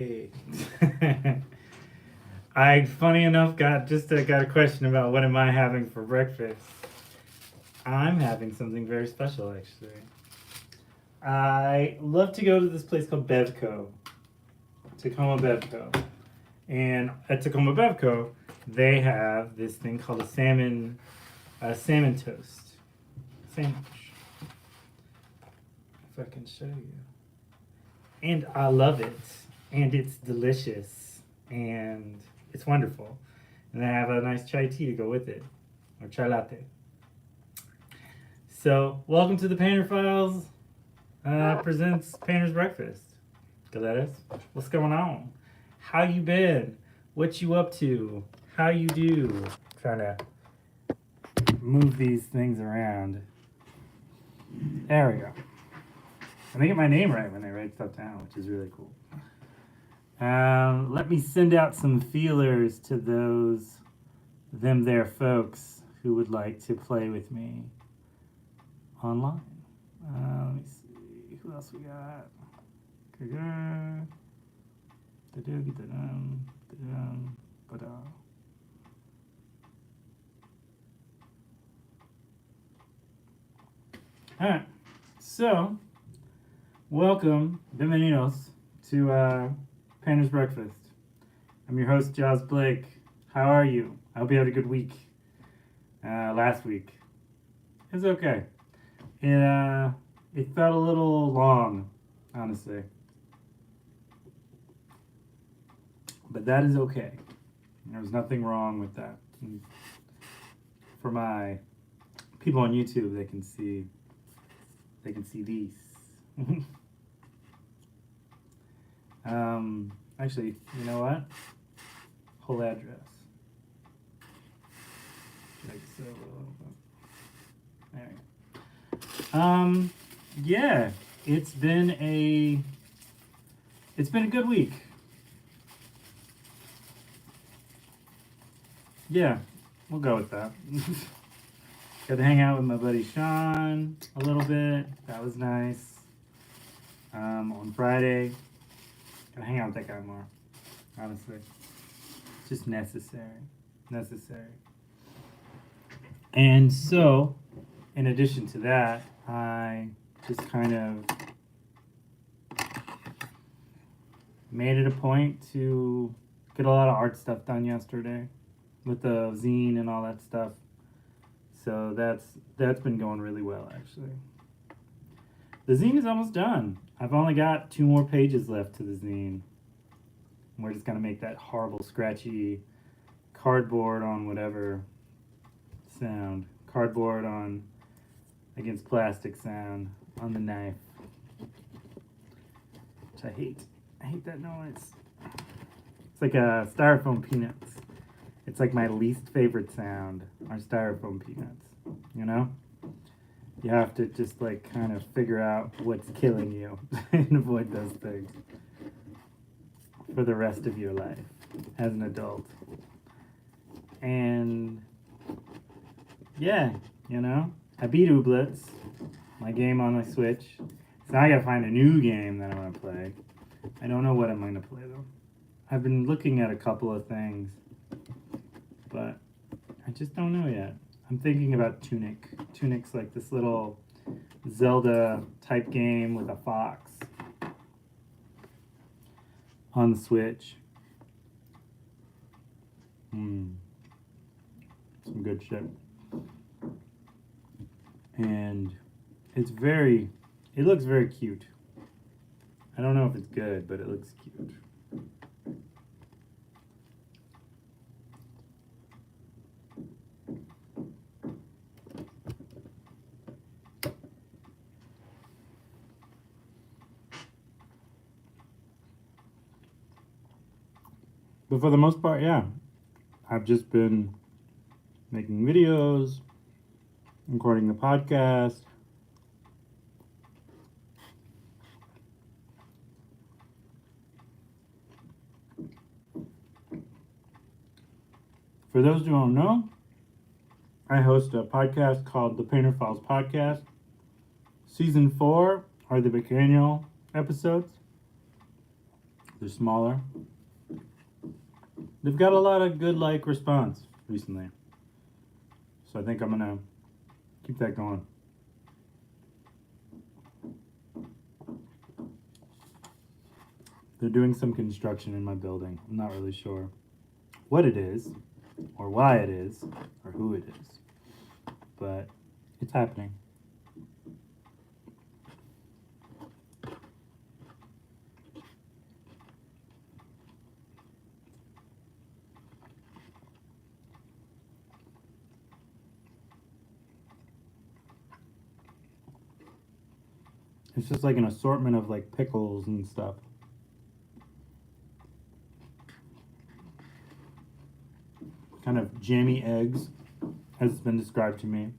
Hey. I, funny enough, got a question about what am I having for breakfast. I'm having something very special, actually. I love to go to this place called Bevco, Tacoma Bevco, and at Tacoma Bevco, they have this thing called a salmon toast sandwich. If I can show you, and I love it, and it's delicious, and it's wonderful. And I have a nice chai tea to go with it, or chai latte. So, welcome to the Painter Files presents Painter's Breakfast. Galettes, what's going on? How you been? What you up to? How you do? Trying to move these things around. There we go. And they get my name right when they write stuff down, which is really cool. Let me send out some feelers to them there folks who would like to play with me online. Let me see. Who else we got? Alright, so welcome, bienvenidos to Painter's Breakfast. I'm your host, Jaws Blake. How are you? I hope you had a good week. Last week. It was okay. It felt a little long, honestly. But that is okay. There was nothing wrong with that. And for my people on YouTube, they can see these. Actually, you know what? Whole address. Like so. There you go. Yeah, it's been a good week. Yeah, we'll go with that. Got to hang out with my buddy Sean a little bit. That was nice. On Friday, gotta hang out with that guy more. Honestly, it's just necessary. And so, in addition to that, I just kind of made it a point to get a lot of art stuff done yesterday with the zine and all that stuff. So that's been going really well, actually. The zine is almost done. I've only got 2 more pages left to the zine. We're just gonna make that horrible scratchy cardboard on whatever sound. Cardboard on against plastic sound on the knife. Which I hate. I hate that noise. It's like a styrofoam peanuts. It's like my least favorite sound are styrofoam peanuts. You know? You have to just like kind of figure out what's killing you and avoid those things for the rest of your life as an adult. And yeah, you know, I beat Ooblets, my game on my Switch. So now I gotta find a new game that I want to play. I don't know what I'm going to play though. I've been looking at a couple of things, but I just don't know yet. I'm thinking about Tunic. Tunic's like this little Zelda type game with a fox on the Switch. Some good shit. And it looks very cute. I don't know if it's good, but it looks cute. But for the most part, yeah. I've just been making videos, recording the podcast. For those who don't know, I host a podcast called the Painter Files Podcast. Season 4 are the Bacanial episodes. They're smaller. They've got a lot of good like response recently. So I think I'm gonna keep that going. They're doing some construction in my building. I'm not really sure what it is, or why it is, or who it is, but it's happening. It's just like an assortment of like pickles and stuff. Kind of jammy eggs, as it's been described to me.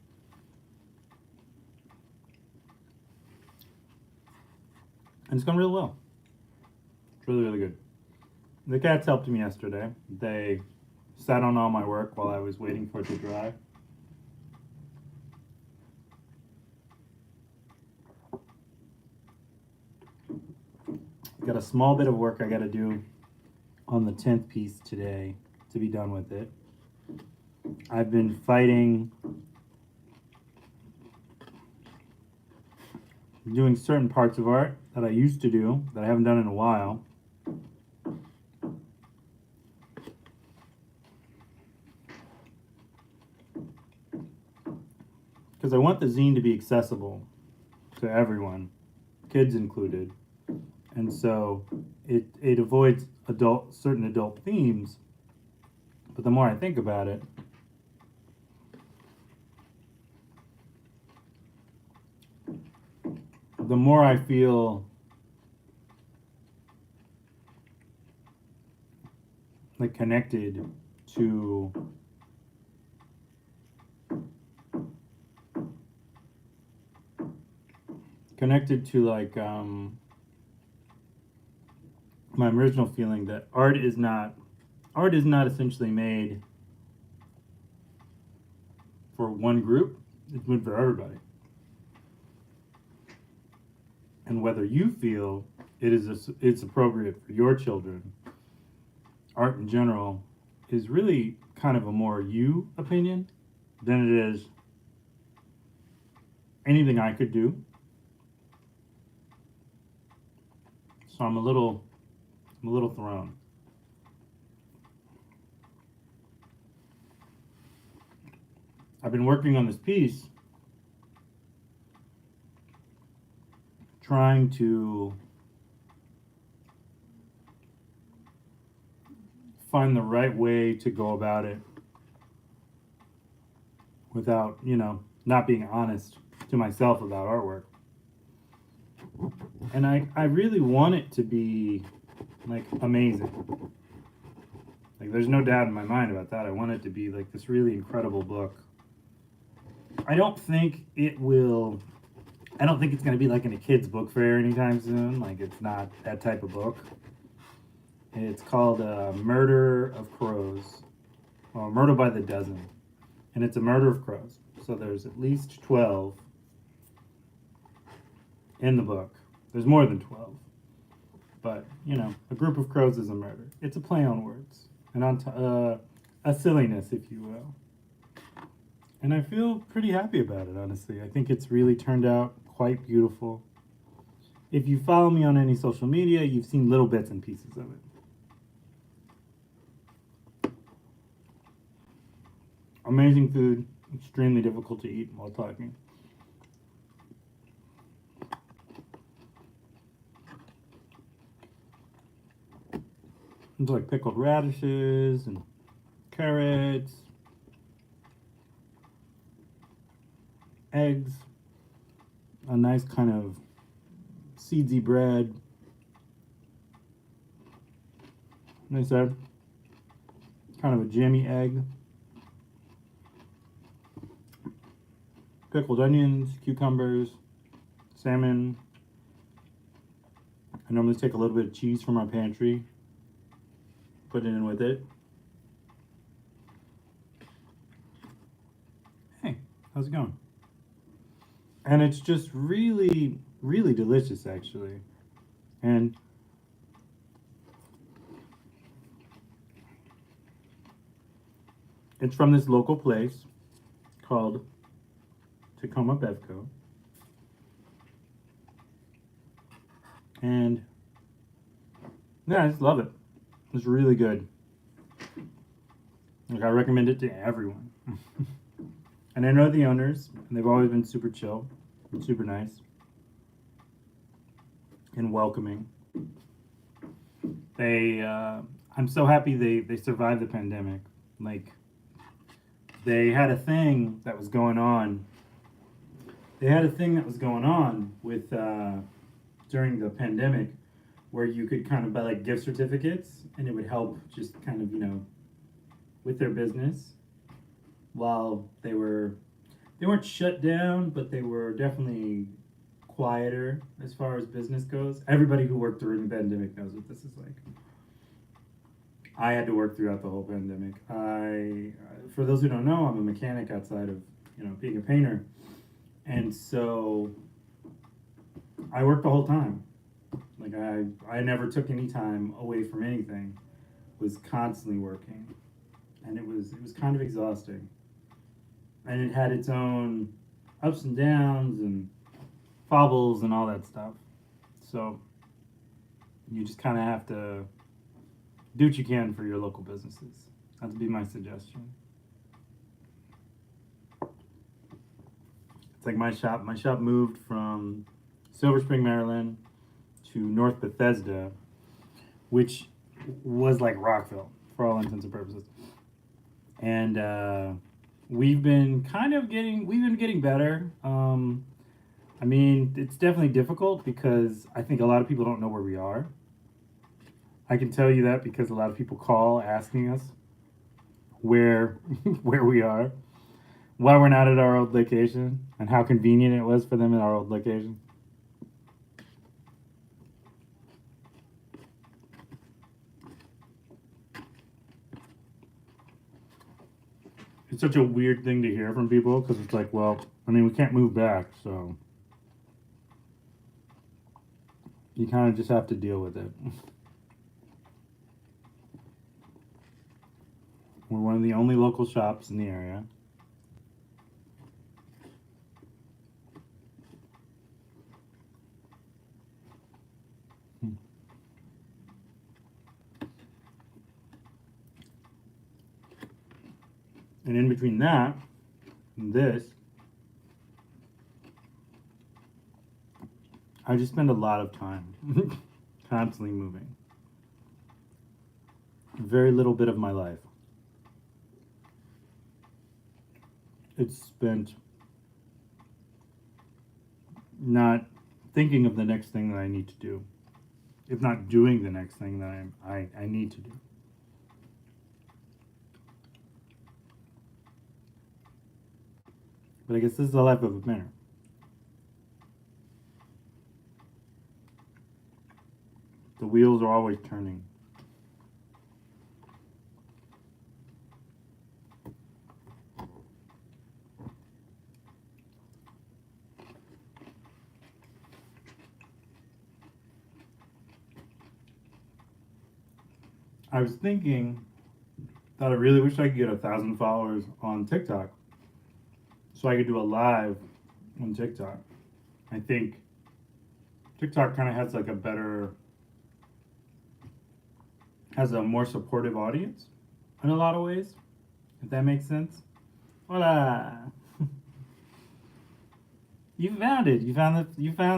And it's gone real well. It's really, really good. The cats helped me yesterday. They sat on all my work while I was waiting for it to dry. Got a small bit of work I gotta do on the 10th piece today to be done with it. I've been fighting doing certain parts of art that I used to do that I haven't done in a while. Because I want the zine to be accessible to everyone, kids included. And so it avoids certain adult themes, but the more I think about it, the more I feel like connected to like my original feeling that art is not essentially made for one group. It's made for everybody. And whether you feel it's appropriate for your children, art in general is really kind of a more you opinion than it is anything I could do. So I'm a little thrown. I've been working on this piece, trying to find the right way to go about it without, not being honest to myself about artwork. And I really want it to be like amazing. Like there's no doubt in my mind about that. I want it to be like this really incredible book. I don't think it's going to be like in a kid's book fair anytime soon. Like it's not that type of book. It's called Murder of Crows, or Murder by the Dozen. And it's a murder of crows. So there's at least 12 in the book. There's more than 12. But, a group of crows is a murder. It's a play on words. And a silliness, if you will. And I feel pretty happy about it, honestly. I think it's really turned out quite beautiful. If you follow me on any social media, you've seen little bits and pieces of it. Amazing food, extremely difficult to eat while talking. It's like pickled radishes and carrots, eggs, a nice kind of seedsy bread. Like I said, kind of a jammy egg. Pickled onions, cucumbers, salmon. I normally take a little bit of cheese from our pantry, put it in with it. Hey, how's it going? And it's just really, really delicious, actually. And It's from this local place called Tacoma Bevco. And yeah, I just love it. It's really good. Like, I recommend it to everyone. And I know the owners, and they've always been super chill and super nice and welcoming. I'm so happy they survived the pandemic. Like, they had a thing that was going on. They had a thing that was going on with during the pandemic, where you could kind of buy like gift certificates, and it would help just kind of with their business while they weren't shut down, but they were definitely quieter as far as business goes. Everybody who worked during the pandemic knows what this is like. I had to work throughout the whole pandemic. For those who don't know, I'm a mechanic outside of being a painter, and so I worked the whole time. Like, I never took any time away from anything. Was constantly working, and it was kind of exhausting. And it had its own ups and downs and fobbles and all that stuff. So you just kind of have to do what you can for your local businesses. That'd be my suggestion. It's like my shop. My shop moved from Silver Spring, Maryland, to North Bethesda, which was like Rockville for all intents and purposes. And we've been getting better. I mean, it's definitely difficult because I think a lot of people don't know where we are. I can tell you that because a lot of people call asking us where where we are, why we're not at our old location, and how convenient it was for them at our old location. It's such a weird thing to hear from people because it's like, well, I mean, we can't move back, so you kind of just have to deal with it. We're one of the only local shops in the area. And in between that and this, I just spend a lot of time constantly moving. Very little bit of my life. It's spent not thinking of the next thing that I need to do, if not doing the next thing that I need to do. But I guess this is the life of a painter. The wheels are always turning. I was thinking that I really wish I could get 1,000 followers on TikTok so I could do a live on TikTok. I think TikTok kind of has like has a more supportive audience in a lot of ways, if that makes sense. Voila! You found it. You found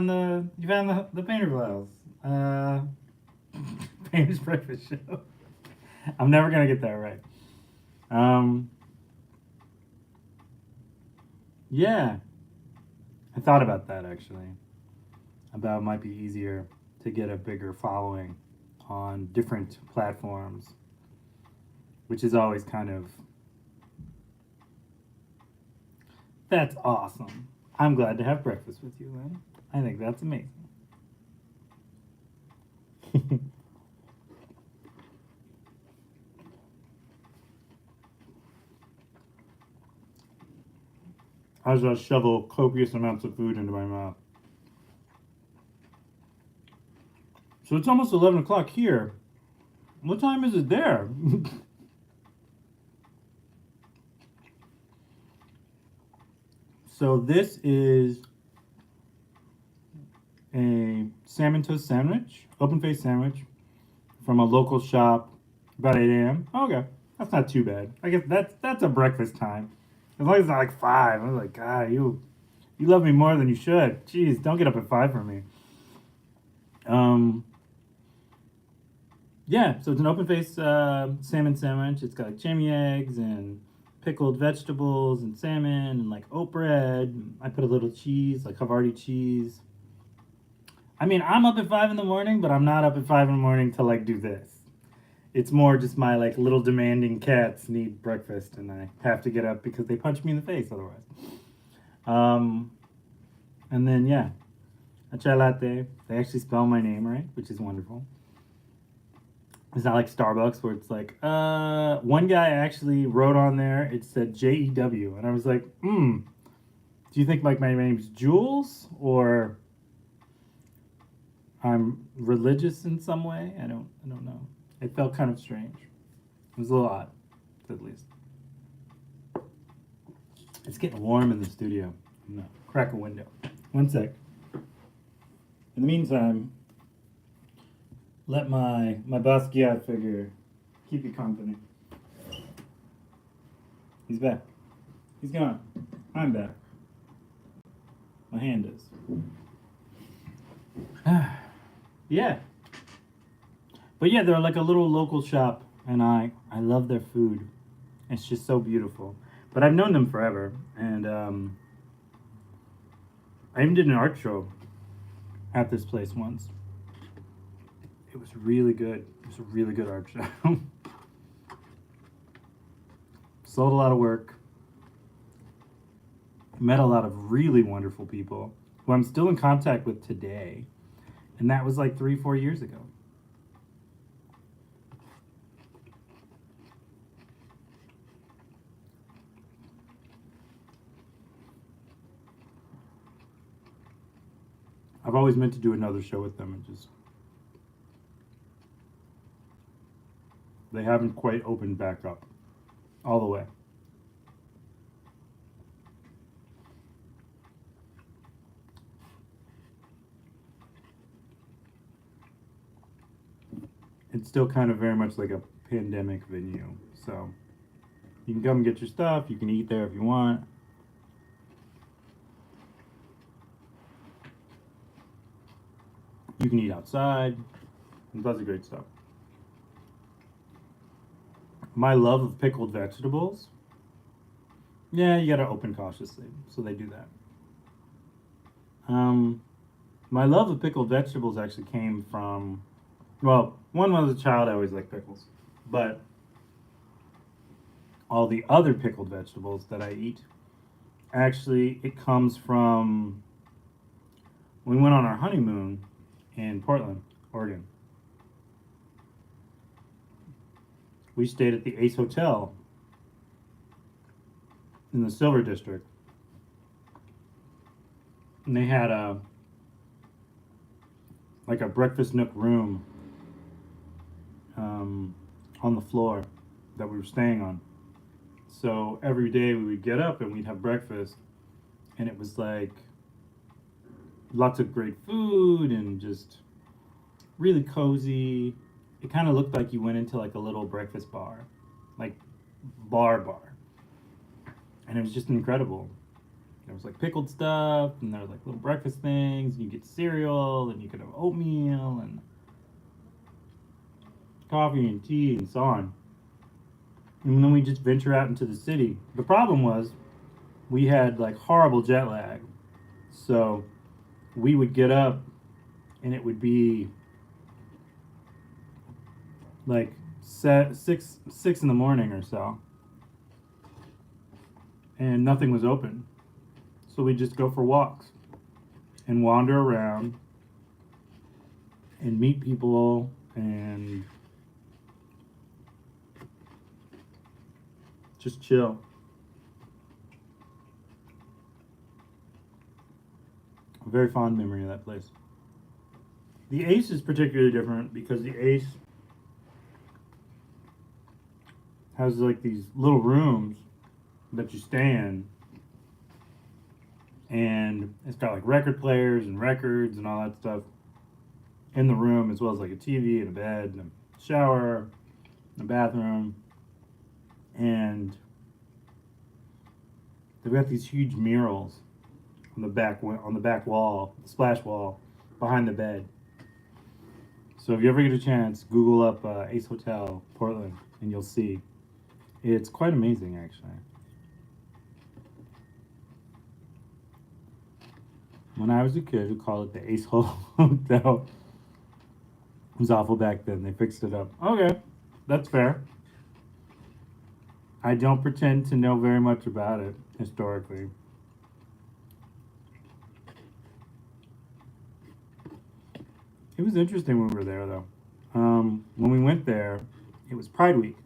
the Painter Files. Painter's Breakfast Show. I'm never gonna get that right. Yeah, I thought about that actually. About it might be easier to get a bigger following on different platforms, which is always kind of that's awesome. I'm glad to have breakfast with you, Lynn. I think that's amazing. As I shovel copious amounts of food into my mouth. So it's almost 11 o'clock here. What time is it there? So this is a salmon toast sandwich, open face sandwich from a local shop about 8 a.m. Okay, that's not too bad. I guess that's a breakfast time. As long as it's not like 5. I was like, God, you love me more than you should. Jeez, don't get up at 5 for me. Um, yeah, so it's an open face salmon sandwich. It's got like jammy eggs and pickled vegetables and salmon and like oat bread. I put a little cheese, like Havarti cheese. I mean, I'm up at 5 in the morning, but I'm not up at 5 in the morning to like do this. It's more just my like little demanding cats need breakfast, and I have to get up because they punch me in the face otherwise. Um, and then yeah, a chai latte. They actually spell my name right, which is wonderful. It's not like Starbucks where it's like, one guy actually wrote on there, it said Jew, and I was like, do you think like my name's Jules or I'm religious in some way? I don't know. It felt kind of strange. It was a little odd, at least. It's getting warm in the studio. No, crack a window. One sec. In the meantime, let my Basquiat figure keep you company. He's back. He's gone. I'm back. My hand is. Yeah. But yeah, they're like a little local shop, and I love their food. It's just so beautiful. But I've known them forever, and I even did an art show at this place once. It was really good. It was a really good art show. Sold a lot of work. Met a lot of really wonderful people who I'm still in contact with today. And that was like 3-4 years ago. I've always meant to do another show with them, and just they haven't quite opened back up all the way. It's still kind of very much like a pandemic venue, so you can come and get your stuff. You can eat there if you want. You can eat outside. Lots of great stuff. My love of pickled vegetables. Yeah, you gotta open cautiously, so they do that. My love of pickled vegetables actually came from, well, one, when I was a child, I always liked pickles, but all the other pickled vegetables that I eat, actually, it comes from when we went on our honeymoon in Portland, Oregon. We stayed at the Ace Hotel in the Silver District, and they had a like a breakfast nook room on the floor that we were staying on. So every day we would get up and we'd have breakfast, and it was like lots of great food and just really cozy. It kind of looked like you went into like a little breakfast bar, like bar, and it was just incredible. There was like pickled stuff, and there was like little breakfast things, and you get cereal, and you could have oatmeal, and coffee, and tea, and so on. And then we just venture out into the city. The problem was, we had like horrible jet lag. So we would get up, and it would be like 6 in the morning or so, and nothing was open. So we just go for walks and wander around and meet people and just chill. A very fond memory of that place. The Ace is particularly different because the Ace has like these little rooms that you stay in, and it's got like record players and records and all that stuff in the room, as well as like a TV and a bed and a shower, and a bathroom, and they've got these huge murals on the back wall, the splash wall behind the bed. So if you ever get a chance, Google up Ace Hotel Portland, and you'll see. It's quite amazing, actually. When I was a kid, we called it the Ace Hotel. It was awful back then. They fixed it up. Okay, that's fair. I don't pretend to know very much about it historically. It was interesting when we were there, though. When we went there, it was Pride Week.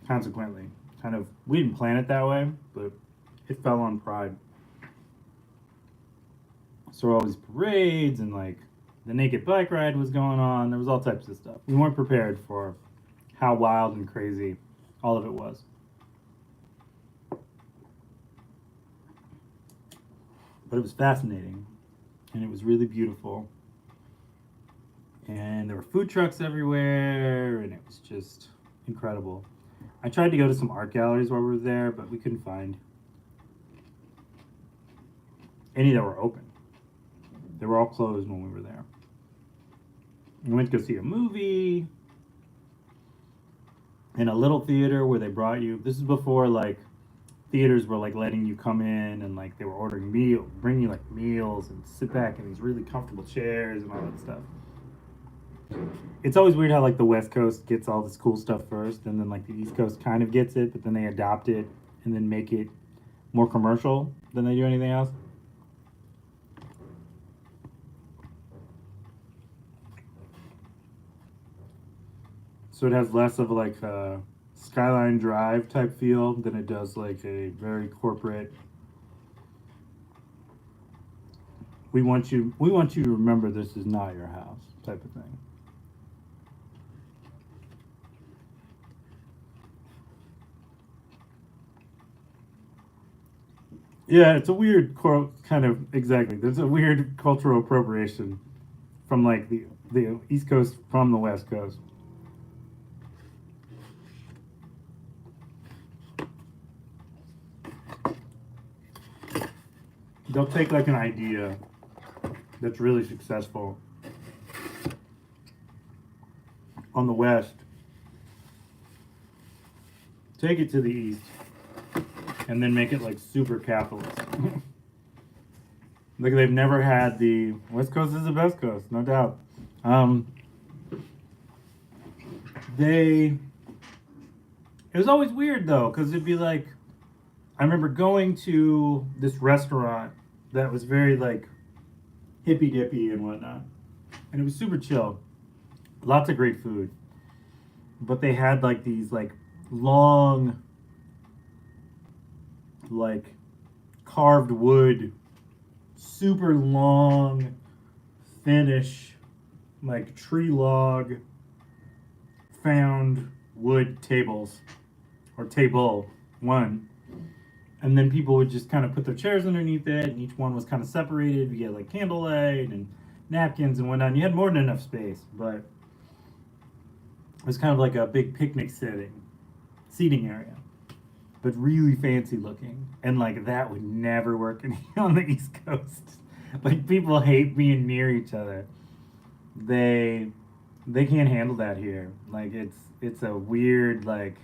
Consequently, kind of, we didn't plan it that way, but it fell on Pride. So all these parades and like the naked bike ride was going on. There was all types of stuff. We weren't prepared for how wild and crazy all of it was. But it was fascinating, and it was really beautiful. And there were food trucks everywhere, and it was just incredible. I tried to go to some art galleries while we were there, but we couldn't find any that were open. They were all closed when we were there. We went to go see a movie in a little theater where they brought you. This is before like theaters were like letting you come in, and like they were ordering bring you like meals and sit back in these really comfortable chairs and all that stuff. It's always weird how like the West Coast gets all this cool stuff first, and then like the East Coast kind of gets it, but then they adopt it and then make it more commercial than they do anything else. So it has less of like a Skyline Drive type feel than it does like a very corporate. We want you to remember this is not your house type of thing. Yeah, it's a weird kind of exactly. There's a weird cultural appropriation from like the East Coast from the West Coast. They'll take like an idea that's really successful on the West, take it to the East, and then make it like super capitalist. Like they've never had the West Coast is the best coast, no doubt. They it was always weird though, because it'd be like I remember going to this restaurant that was very like hippy dippy and whatnot, and it was super chill, lots of great food, but they had like these like long like carved wood, super long, thinnish, like tree log found wood tables or table one, and then people would just kind of put their chairs underneath it, and each one was kind of separated. You had like candlelight and napkins and whatnot. And you had more than enough space, but it was kind of like a big picnic seating area, but really fancy looking. And like that would never work on the East Coast. Like people hate being near each other. They can't handle that here. Like it's a weird like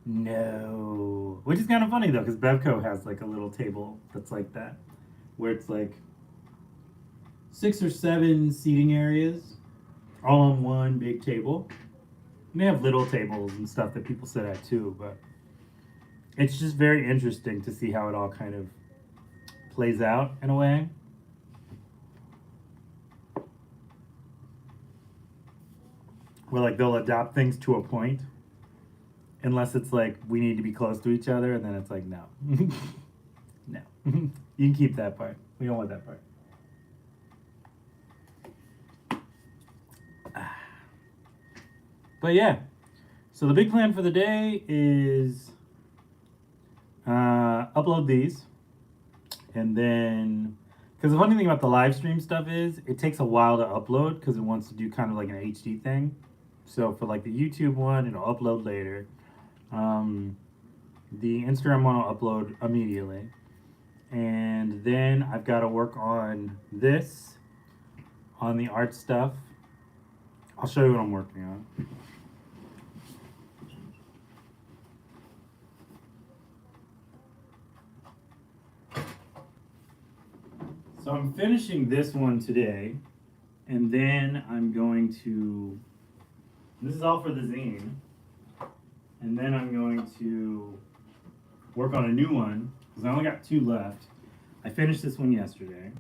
no, which is kind of funny though, because Bevco has like a little table that's like that, where it's like 6 or 7 seating areas, all on one big table. And they have little tables and stuff that people sit at too, but it's just very interesting to see how it all kind of plays out in a way. Where like they'll adopt things to a point, unless it's like we need to be close to each other, and then it's like no, no, you can keep that part. We don't want that part. But yeah, so the big plan for the day is upload these, And then, because the funny thing about the live stream stuff is it takes a while to upload because it wants to do kind of like an HD thing. So for like the YouTube one, it'll upload later. The Instagram one will upload immediately. And then I've got to work on this, on the art stuff. I'll show you what I'm working on. So I'm finishing this one today, and then I'm going to, this is all for the zine, and then I'm going to work on a new one, because I only got 2 left. I finished this one yesterday.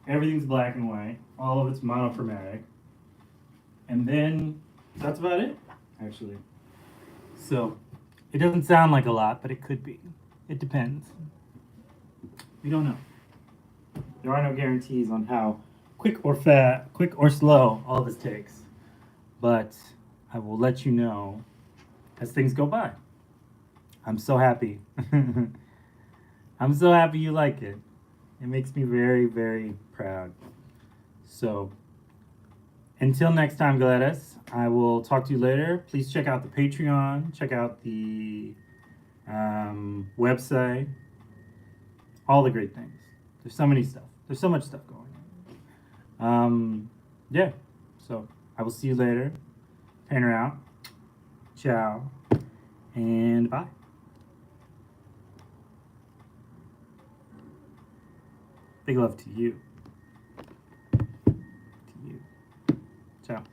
Everything's black and white, all of it's monochromatic. And then that's about it, actually. So it doesn't sound like a lot, but it could be. It depends. We don't know. There are no guarantees on how quick or slow all this takes. But I will let you know as things go by. I'm so happy. I'm so happy you like it. It makes me very, very proud. So, until next time, Gladys, I will talk to you later. Please check out the Patreon, check out the website, all the great things. There's so many stuff. There's so much stuff going on. Yeah, so I will see you later. Painter out. Ciao. And bye. Big love to you. To you. Ciao.